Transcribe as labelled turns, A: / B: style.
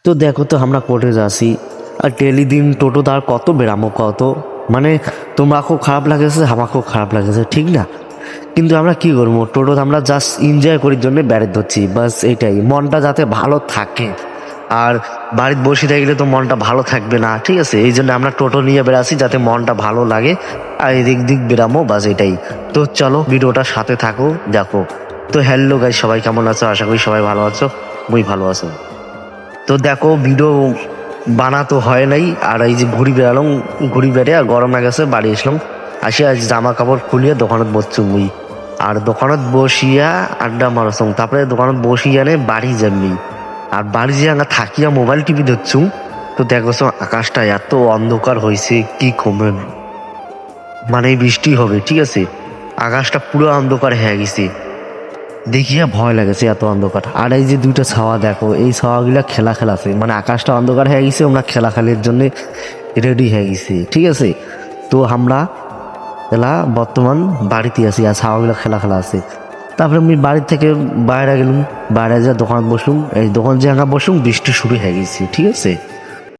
A: তো দেখো তো আমরা কোর্টে যাচ্ছি আর ডেলি দিন টোটো তার কত বেরামো কত, মানে তোমরা খুব খারাপ লাগেছে, আমার খুব খারাপ লাগেছে, ঠিক না? কিন্তু আমরা কি করবো, টোটো আমরা জাস্ট এনজয় করার জন্য বেড়ে ধরছি, বাস এইটাই, মনটা যাতে ভালো থাকে। আর বাড়িতে বসে থাকলে তো মনটা ভালো থাকবে না, ঠিক আছে? এই জন্য আমরা টোটো নিয়ে বেড়াচ্ছি যাতে মনটা ভালো লাগে আর এদিক দিক বেরামো, বাস এটাই। তো চলো ভিডিওটার সাথে থাকো, দেখো। তো হ্যালো গাইস, সবাই কেমন আছো? আশা করি সবাই ভালো আছো, মুই ভালো আছো। তো দেখো ভিডিও বানাতো হয় নাই, আর এই যে ঘুরি বেড়ালাম, ঘুরি বেড়ে আর গরম লাগেছে, বাড়ি আসলাম। আসি আজ জামা কাপড় খুলিয়ে দোকানত বসছি মুই, আর দোকানত বসিয়া আড্ডা মারছুম, তারপরে দোকানত বসিয়া নে বাড়ি যাবি। আর বাড়ি যে আমরা থাকিয়া মোবাইল টিভি ধরছুম, তো দেখছো আকাশটা এত অন্ধকার হয়েছে কি কমেন, মানে বৃষ্টি হবে, ঠিক আছে? আকাশটা পুরো অন্ধকার হয়ে গেছে, দেখিয়া ভয় লাগেছে এত অন্ধকার। আর এই যে দুইটা ছাওয়া দেখো, এই ছাওয়াগুলা খেলা খেলাছে, মানে আকাশটা অন্ধকার হয়ে গেছে, আমরা খেলা খেলার জন্য রেডি হয়ে গেছি, ঠিক আছে? তো আমরা এলা বর্তমান বাড়িতে আছি আর ছাওয়াগুলো খেলা খেলা আছে। তারপরে আমি বাড়ি থেকে বাইরে গেলাম, বাইরে যা দোকান বসলুম, এই দোকান যে আমরা বসলুম বৃষ্টি শুরু হয়ে গেছে, ঠিক আছে?